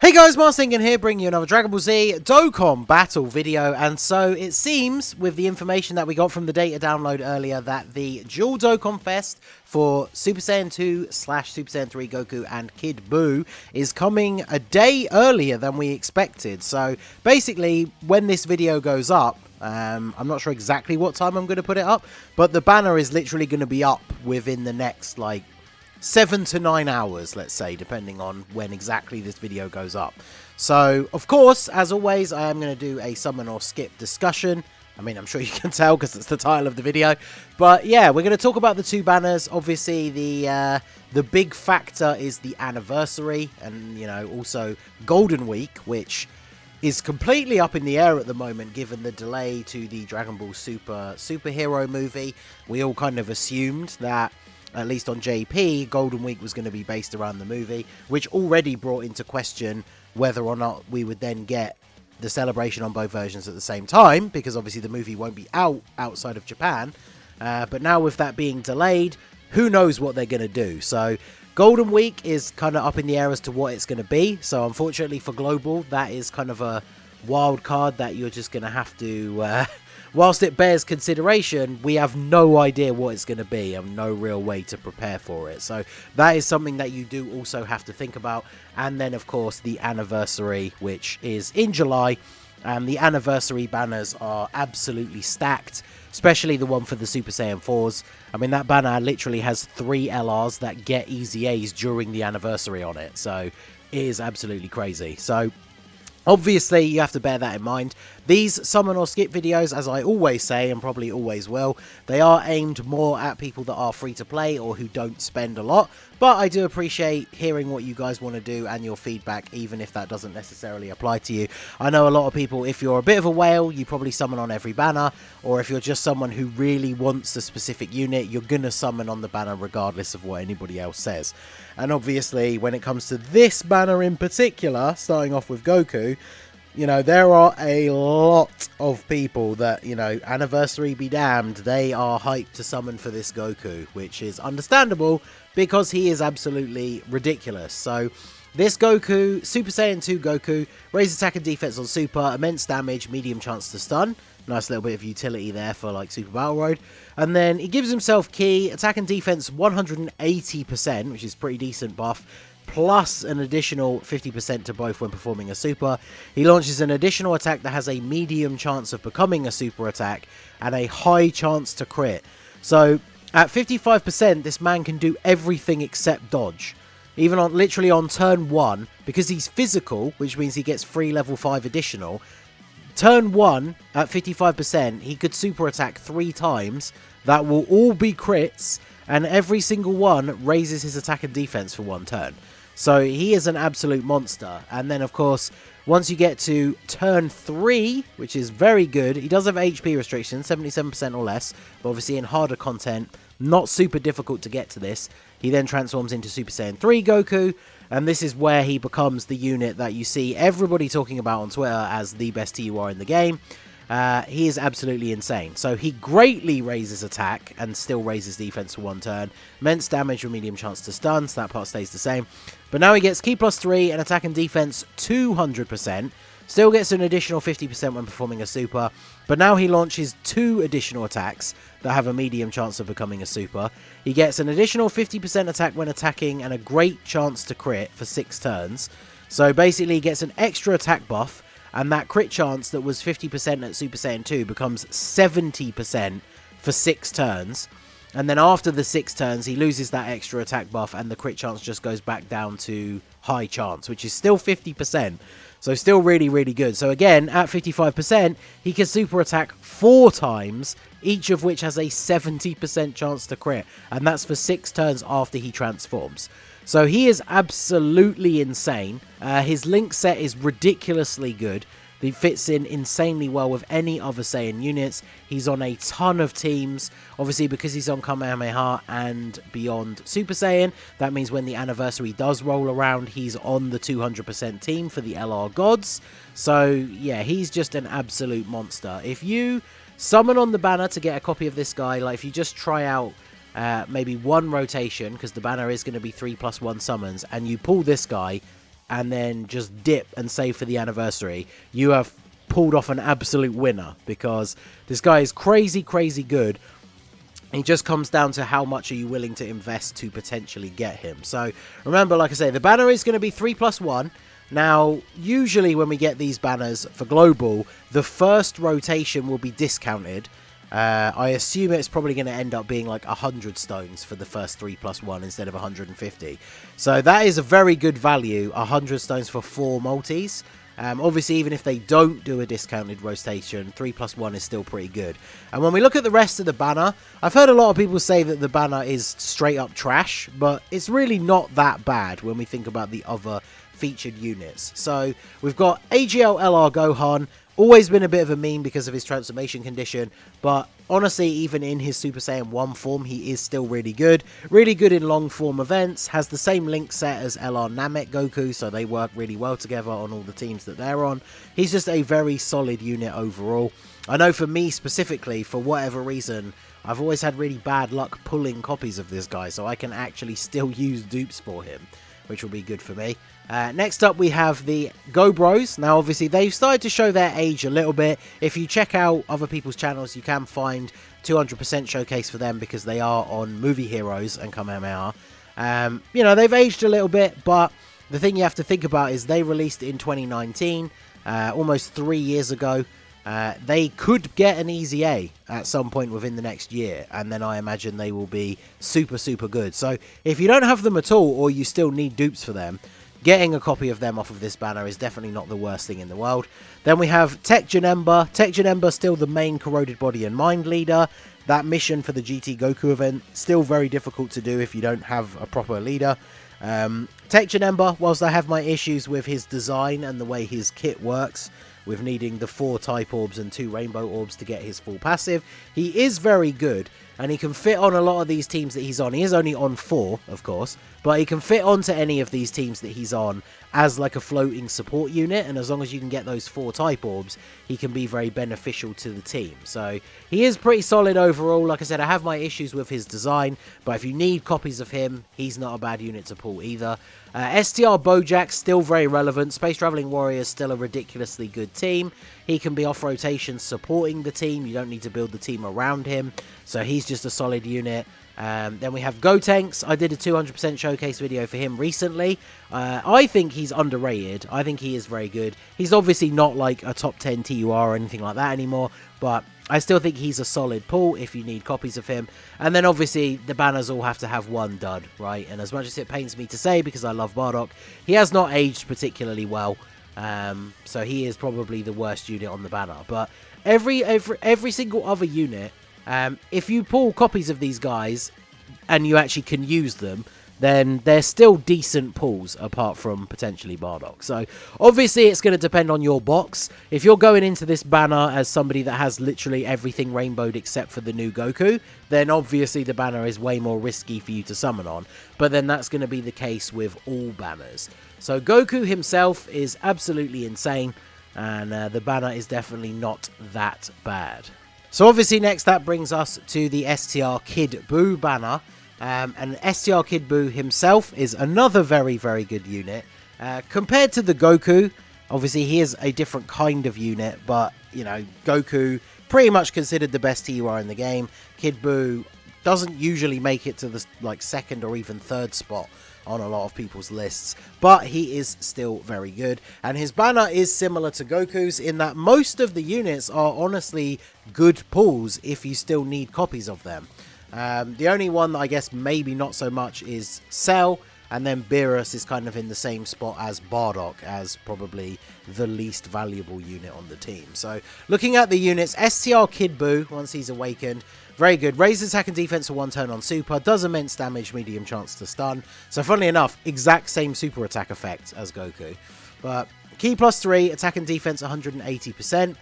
Hey guys, Marstingan here, bringing you another Dragon Ball Z Dokkan battle video. And so it seems, with the information that we got from the data download earlier, that the dual Dokkan Fest for Super Saiyan 2 / Super Saiyan 3 Goku and Kid BUU is coming a day earlier than we expected. So basically, when this video goes up, I'm not sure exactly what time I'm going to put it up, but the banner is literally going to be up within the next, 7 to 9 hours, let's say, depending on when exactly this video goes up. So, of course, as always, I am going to do a summon or skip discussion. I mean, I'm sure you can tell because it's the title of the video. But yeah, we're going to talk about the two banners. Obviously, the big factor is the anniversary and, you know, also Golden Week, which is completely up in the air at the moment given the delay to the Dragon Ball Super superhero movie. We all kind of assumed that, at least on JP, Golden Week was going to be based around the movie, which already brought into question whether or not we would then get the celebration on both versions at the same time, because obviously the movie won't be outside of Japan. But now with that being delayed, who knows what they're going to do. So Golden Week is kind of up in the air as to what it's going to be. So unfortunately for Global, that is kind of a wild card that you're just going to have to... whilst it bears consideration, we have no idea what it's going to be and no real way to prepare for it. So that is something that you do also have to think about. And then, of course, the anniversary, which is in July. And the anniversary banners are absolutely stacked, especially the one for the Super Saiyan 4s. I mean, that banner literally has 3 LRs that get easy A's during the anniversary on it. So it is absolutely crazy. So obviously, you have to bear that in mind. These summon or skip videos, as I always say, and probably always will, they are aimed more at people that are free to play or who don't spend a lot. But I do appreciate hearing what you guys want to do and your feedback, even if that doesn't necessarily apply to you. I know a lot of people, if you're a bit of a whale, you probably summon on every banner. Or if you're just someone who really wants a specific unit, you're going to summon on the banner regardless of what anybody else says. And obviously, when it comes to this banner in particular, starting off with Goku, you know, there are a lot of people that, you know, anniversary be damned, they are hyped to summon for this Goku, which is understandable because he is absolutely ridiculous. So this Goku, Super Saiyan 2 Goku, raise attack and defense on Super, immense damage, medium chance to stun. Nice little bit of utility there for like Super Battle Road. And then he gives himself key, attack and defense 180%, which is pretty decent buff, plus an additional 50% to both when performing a super. He launches an additional attack that has a medium chance of becoming a super attack and a high chance to crit. So at 55%, this man can do everything except dodge. Even on literally on turn 1, because he's physical, which means he gets free level 5 additional. Turn 1 at 55%, he could super attack 3 times. That will all be crits, and every single one raises his attack and defense for 1 turn. So he is an absolute monster. And then, of course, once you get to turn 3, which is very good, he does have HP restrictions, 77% or less, but obviously in harder content, not super difficult to get to this. He then transforms into Super Saiyan 3 Goku, and this is where he becomes the unit that you see everybody talking about on Twitter as the best TUR in the game. He is absolutely insane. So he greatly raises attack and still raises defense for 1 turn. Immense damage with medium chance to stun, so that part stays the same. But now he gets key +3 and attack and defense 200%. Still gets an additional 50% when performing a super. But now he launches 2 additional attacks that have a medium chance of becoming a super. He gets an additional 50% attack when attacking and a great chance to crit for 6 turns. So basically he gets an extra attack buff. And that crit chance that was 50% at Super Saiyan 2 becomes 70% for 6 turns. And then after the 6 turns, he loses that extra attack buff and the crit chance just goes back down to high chance, which is still 50%. So still really, really good. So again, at 55%, he can super attack 4 times, each of which has a 70% chance to crit. And that's for 6 turns after he transforms. So he is absolutely insane. His link set is ridiculously good. He fits in insanely well with any other Saiyan units. He's on a ton of teams. Obviously, because he's on Kamehameha and beyond Super Saiyan, that means when the anniversary does roll around, he's on the 200% team for the LR Gods. So, yeah, he's just an absolute monster. If you summon on the banner to get a copy of this guy, like if you just try out maybe 1 rotation, because the banner is going to be 3+1 summons, and you pull this guy, and then just dip and save for the anniversary, you have pulled off an absolute winner, because this guy is crazy, crazy good. It just comes down to how much are you willing to invest to potentially get him. So remember, like I say, the banner is going to be 3+1. Now, usually when we get these banners for global, the first rotation will be discounted. I assume it's probably going to end up being like 100 stones for the first 3+1 instead of 150. So that is a very good value, 100 stones for 4 multis. Obviously, even if they don't do a discounted rotation, 3+1 is still pretty good. And when we look at the rest of the banner, I've heard a lot of people say that the banner is straight up trash, but it's really not that bad when we think about the other featured units. So we've got AGL LR Gohan, always been a bit of a meme because of his transformation condition, but honestly, even in his Super Saiyan 1 form, he is still really good. Really good in long form events, has the same link set as LR Namek Goku, so they work really well together on all the teams that they're on. He's just a very solid unit overall. I know for me specifically, for whatever reason, I've always had really bad luck pulling copies of this guy, so I can actually still use dupes for him, which will be good for me. Next up, we have the Go Bros. Now, obviously, they've started to show their age a little bit. If you check out other people's channels, you can find 200% showcase for them because they are on Movie Heroes and Kamehameha. You know, they've aged a little bit, but the thing you have to think about is they released in 2019, almost 3 years ago. They could get an easy A at some point within the next year, and then I imagine they will be super, super good. So if you don't have them at all, or you still need dupes for them, getting a copy of them off of this banner is definitely not the worst thing in the world. Then we have Tech Janemba. Tech Janemba, still the main corroded body and mind leader. That mission for the GT Goku event, still very difficult to do if you don't have a proper leader. Tech Janemba, whilst I have my issues with his design and the way his kit works, with needing the 4 type orbs and 2 rainbow orbs to get his full passive, he is very good, and he can fit on a lot of these teams that he's on. He is only on 4, of course, but he can fit onto any of these teams that he's on as like a floating support unit, and as long as you can get those 4 type orbs, he can be very beneficial to the team. So he is pretty solid overall. Like I said, I have my issues with his design, but if you need copies of him, he's not a bad unit to pull either. STR Bojack, still very relevant. Space Traveling Warrior is still a ridiculously good team. He can be off rotation supporting the team. You don't need to build the team around him, so he's just a solid unit. Then we have Gotenks. I did a 200% showcase video for him recently. I think he's underrated. I think he is very good. He's obviously not like a top 10 TUR or anything like that anymore, but I still think he's a solid pull if you need copies of him. And then obviously the banners all have to have one dud, right? And as much as it pains me to say, because I love Bardock, he has not aged particularly well. So he is probably the worst unit on the banner. But every single other unit, if you pull copies of these guys and you actually can use them, then they're still decent pulls apart from potentially Bardock. So obviously it's going to depend on your box. If you're going into this banner as somebody that has literally everything rainbowed except for the new Goku, then obviously the banner is way more risky for you to summon on. But then that's going to be the case with all banners. So Goku himself is absolutely insane, and the banner is definitely not that bad. So obviously next that brings us to the STR Kid BUU banner. And STR Kid BUU himself is another very, very good unit. Compared to the Goku, obviously he is a different kind of unit, but, you know, Goku pretty much considered the best TUR in the game. Kid BUU doesn't usually make it to the like 2nd or even 3rd spot on a lot of people's lists, but he is still very good. And his banner is similar to Goku's in that most of the units are honestly good pulls if you still need copies of them. The only one that I guess maybe not so much is Cell, and then Beerus is kind of in the same spot as Bardock, as probably the least valuable unit on the team. So looking at the units, STR Kid BUU, once he's awakened, very good. Raises attack and defense for 1 turn on super, does immense damage, medium chance to stun. So funnily enough, exact same super attack effect as Goku. But key +3, attack and defense 180%.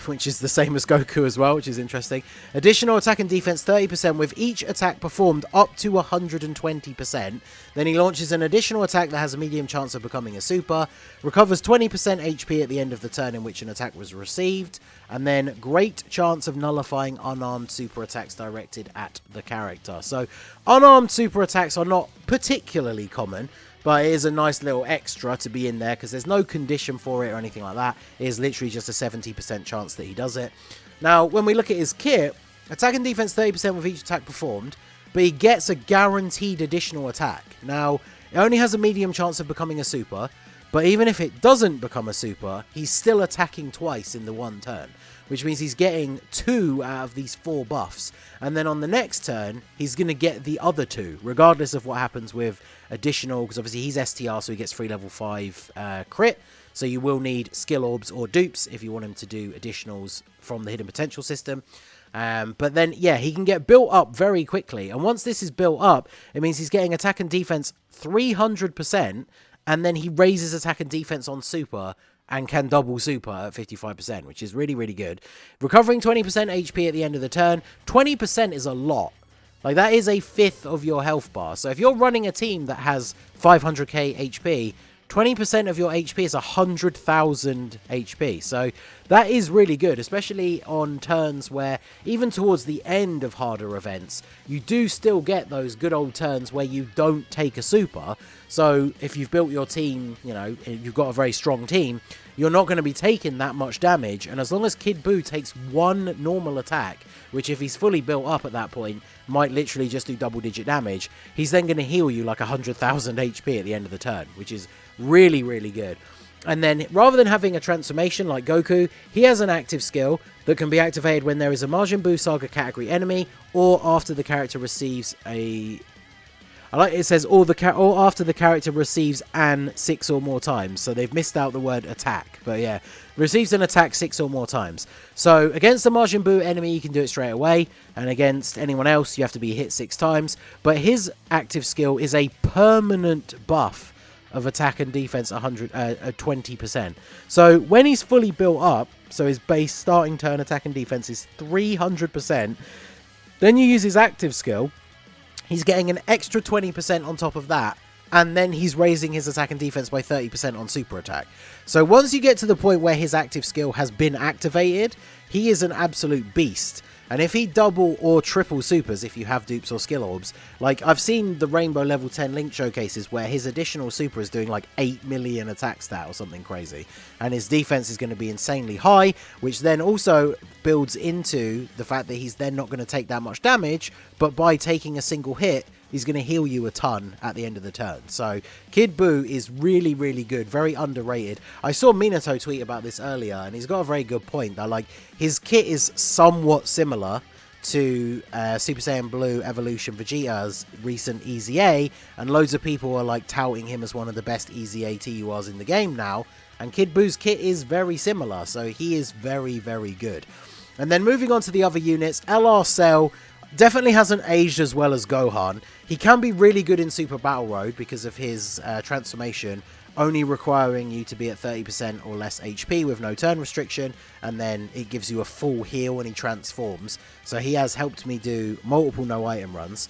Which is the same as Goku as well, which is interesting. Additional attack and defense 30% with each attack performed up to 120%. Then he launches an additional attack that has a medium chance of becoming a super. Recovers 20% HP at the end of the turn in which an attack was received. And then great chance of nullifying unarmed super attacks directed at the character. So unarmed super attacks are not particularly common, but it is a nice little extra to be in there because there's no condition for it or anything like that. It is literally just a 70% chance that he does it. Now, when we look at his kit, attack and defense 30% with each attack performed, but he gets a guaranteed additional attack. Now, it only has a medium chance of becoming a super, but even if it doesn't become a super, he's still attacking twice in the one turn, which means he's getting 2 out of these 4 buffs. And then on the next turn, he's going to get the other 2, regardless of what happens with additional, because obviously he's STR, so he gets 3 level 5 crit. So you will need skill orbs or dupes if you want him to do additionals from the hidden potential system. But then, yeah, he can get built up very quickly. And once this is built up, it means he's getting attack and defense 300%. And then he raises attack and defense on super and can double super at 55%, which is really, really good. Recovering 20% HP at the end of the turn. 20% is a lot. Like, that is a fifth of your health bar. So if you're running a team that has 500k HP, 20% of your HP is 100,000 HP. So that is really good, especially on turns where, even towards the end of harder events, you do still get those good old turns where you don't take a super. So if you've built your team, you know, you've got a very strong team, you're not going to be taking that much damage. And as long as Kid Buu takes 1 normal attack, which if he's fully built up at that point, might literally just do double-digit damage, he's then going to heal you like 100,000 HP at the end of the turn, which is really, really good. And then, rather than having a transformation like Goku, he has an active skill that can be activated when there is a Majin Buu Saga category enemy, or after the character receives a... I like it says, or after the character receives an 6 or more times. So they've missed out the word attack. But yeah, receives an attack 6 or more times. So against the Majin Buu enemy, you can do it straight away. And against anyone else, you have to be hit 6 times. But his active skill is a permanent buff of attack and defense 20%. So when he's fully built up, so his base starting turn attack and defense is 300%. Then you use his active skill. He's getting an extra 20% on top of that, and then he's raising his attack and defense by 30% on super attack. So once you get to the point where his active skill has been activated, he is an absolute beast. And if he double or triple supers, if you have dupes or skill orbs, like I've seen the Rainbow level 10 Link showcases where his additional super is doing like 8 million attack stat or something crazy. And his defense is going to be insanely high, which then also builds into the fact that he's then not going to take that much damage, but by taking a single hit, he's going to heal you a ton at the end of the turn. So Kid Buu is really, really good, very underrated. I saw Minato tweet about this earlier, and he's got a very good point that, like, his kit is somewhat similar to Super Saiyan Blue Evolution Vegeta's recent EZA, and loads of people are like touting him as one of the best EZA TURs in the game now, and Kid Buu's kit is very similar, so he is very, very good. And then moving on to the other units, LR Cell definitely hasn't aged as well as Gohan. He can be really good in Super Battle Road because of his transformation, only requiring you to be at 30% or less HP with no turn restriction, and then it gives you a full heal when he transforms. So he has helped me do multiple no item runs.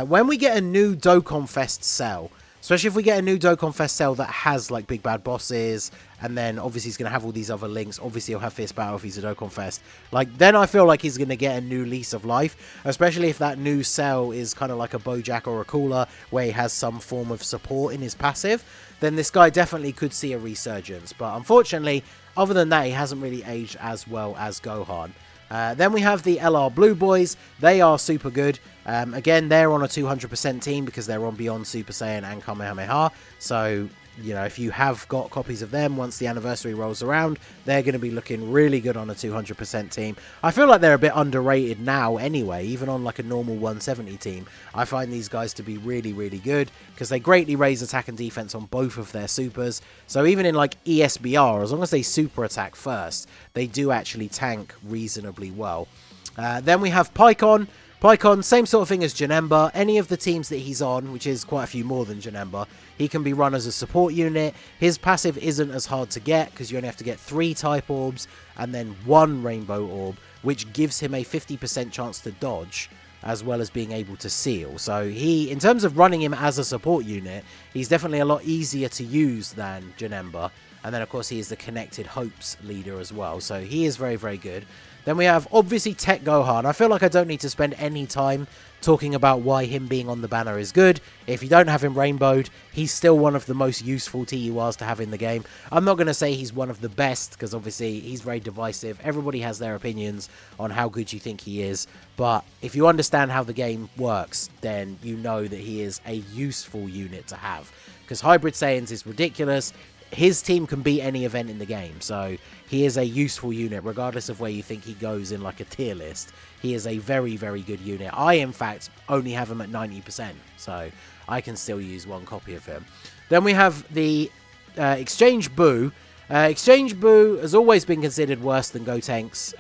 When we get a new Dokkan Fest cell, especially if we get a new Dokkan Fest cell that has like big bad bosses, and then obviously he's going to have all these other links. Obviously he'll have Fierce Battle if he's a Dokkan Fest. Like, then I feel like he's going to get a new lease of life, especially if that new cell is kind of like a Bojack or a Cooler, where he has some form of support in his passive. Then this guy definitely could see a resurgence. But unfortunately, other than that, he hasn't really aged as well as Gohan. Then we have the LR Blue Boys. They are super good. Again, they're on a 200% team because they're on Beyond Super Saiyan and Kamehameha. So, you know, if you have got copies of them, once the anniversary rolls around, they're going to be looking really good on a 200% team. I feel like they're a bit underrated now anyway, even on like a normal 170 team. I find these guys to be really, really good because they greatly raise attack and defense on both of their supers. So even in like ESBR, as long as they super attack first, they do actually tank reasonably well. Then we have Pycon. Pycon, same sort of thing as Janemba. Any of the teams that he's on, which is quite a few more than Janemba, he can be run as a support unit. His passive isn't as hard to get because you only have to get 3 type orbs and then 1 rainbow orb, which gives him a 50% chance to dodge as well as being able to seal. So he, in terms of running him as a support unit, he's definitely a lot easier to use than Janemba. And then, of course, he is the Connected Hopes leader as well. So he is very, very good. Then we have, obviously, Tech Gohan. I feel like I don't need to spend any time talking about why him being on the banner is good. If you don't have him rainbowed, he's still one of the most useful TURs to have in the game. I'm not going to say he's one of the best, because obviously he's very divisive. Everybody has their opinions on how good you think he is. But if you understand how the game works, then you know that he is a useful unit to have. Because Hybrid Saiyans is ridiculous. His team can beat any event in the game, so he is a useful unit, regardless of where you think he goes in like a tier list. He is a very, very good unit. I, in fact, only have him at 90%, so I can still use one copy of him. Then we have the Exchange BUU. Exchange BUU has always been considered worse than Gotenks.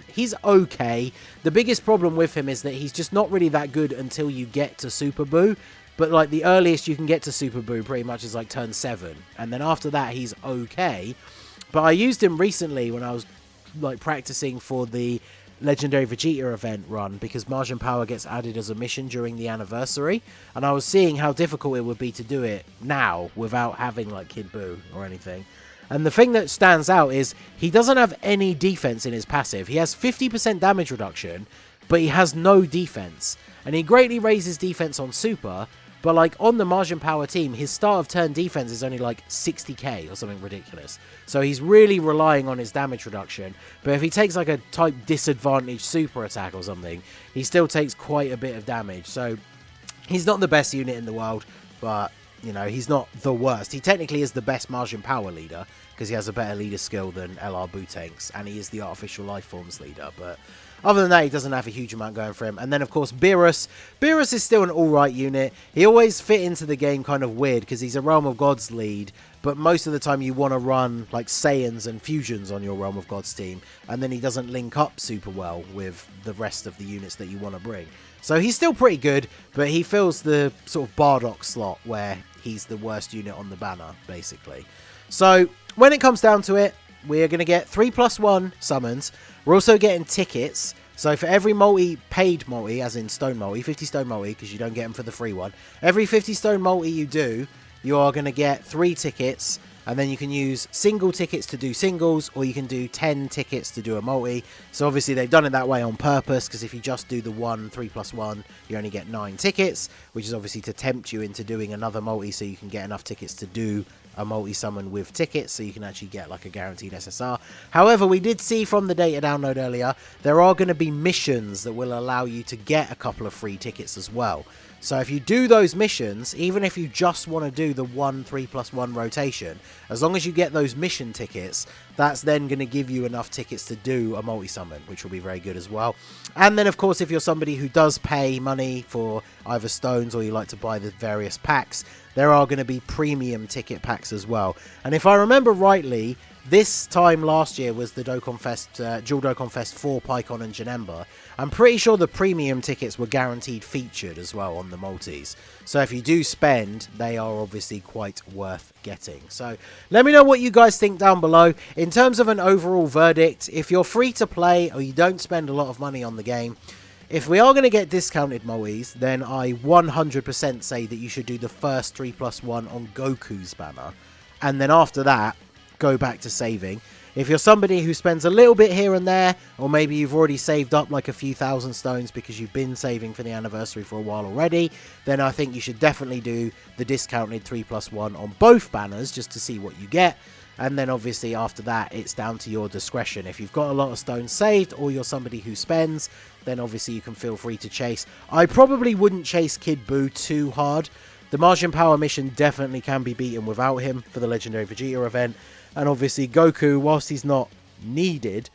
He's okay. The biggest problem with him is that he's just not really that good until you get to Super BUU. But, like, the earliest you can get to Super BUU pretty much is, like, turn 7. And then after that, he's okay. But I used him recently when I was, like, practicing for the Legendary Vegeta event run, because Margin Power gets added as a mission during the anniversary. And I was seeing how difficult it would be to do it now without having, like, Kid Buu or anything. And the thing that stands out is he doesn't have any defense in his passive. He has 50% damage reduction, but he has no defense. And he greatly raises defense on Super. But, like, on the Margin Power team, his start of turn defense is only, like, 60k or something ridiculous. So he's really relying on his damage reduction. But if he takes, like, a type disadvantage super attack or something, he still takes quite a bit of damage. So he's not the best unit in the world, but, you know, he's not the worst. He technically is the best Margin Power leader, because he has a better leader skill than LR Bootanks, and he is the Artificial Life Forms leader, but other than that, he doesn't have a huge amount going for him. And then, of course, Beerus. Beerus is still an alright unit. He always fit into the game kind of weird, because he's a Realm of Gods lead, but most of the time you want to run, like, Saiyans and Fusions on your Realm of Gods team, and then he doesn't link up super well with the rest of the units that you want to bring. So he's still pretty good, but he fills the sort of Bardock slot where he's the worst unit on the banner, basically. So when it comes down to it, we're going to get 3+1 summons. We're also getting tickets. So for every paid multi, as in stone multi, 50 stone multi, because you don't get them for the free one. Every 50 stone multi you do, you are going to get 3 tickets. And then you can use single tickets to do singles, or you can do 10 tickets to do a multi. So obviously they've done it that way on purpose, because if you just do the 3+1, you only get 9 tickets, which is obviously to tempt you into doing another multi so you can get enough tickets to do a multi-summon with tickets, so you can actually get like a guaranteed SSR. However, we did see from the data download earlier, there are going to be missions that will allow you to get a couple of free tickets as well. So if you do those missions, even if you just want to do the 3+1 rotation, as long as you get those mission tickets, that's then going to give you enough tickets to do a multi-summon, which will be very good as well. And then, of course, if you're somebody who does pay money for either stones or you like to buy the various packs, there are going to be premium ticket packs as well. And if I remember rightly, this time last year was the Dokkan Fest, Dual Dokkan Fest for Pycon and Janemba. I'm pretty sure the premium tickets were guaranteed featured as well on the multis. So if you do spend, they are obviously quite worth getting. So let me know what you guys think down below. In terms of an overall verdict, if you're free to play or you don't spend a lot of money on the game, if we are going to get discounted multis, then I 100% say that you should do the first 3+1 on Goku's banner. And then after that, go back to saving. If you're somebody who spends a little bit here and there, or maybe you've already saved up like a few thousand stones because you've been saving for the anniversary for a while already, then I think you should definitely do the discounted 3+1 on both banners just to see what you get. And then obviously after that, it's down to your discretion. If you've got a lot of stones saved, or you're somebody who spends, then obviously you can feel free to chase. I probably wouldn't chase Kid Buu too hard. The Margin Power mission definitely can be beaten without him for the Legendary Vegeta event. And obviously Goku, whilst he's not needed,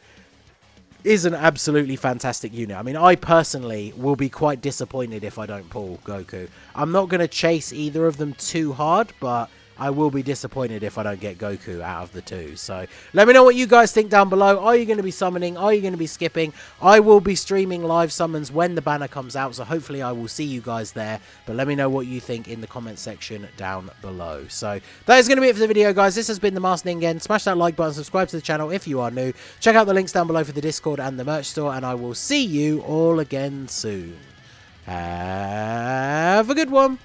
is an absolutely fantastic unit. I mean, I personally will be quite disappointed if I don't pull Goku. I'm not going to chase either of them too hard, but I will be disappointed if I don't get Goku out of the two. So let me know what you guys think down below. Are you going to be summoning? Are you going to be skipping? I will be streaming live summons when the banner comes out, so hopefully I will see you guys there. But let me know what you think in the comment section down below. So that is going to be it for the video, guys. This has been the Master Ningen. Smash that like button, subscribe to the channel if you are new. Check out the links down below for the Discord and the merch store, and I will see you all again soon. Have a good one.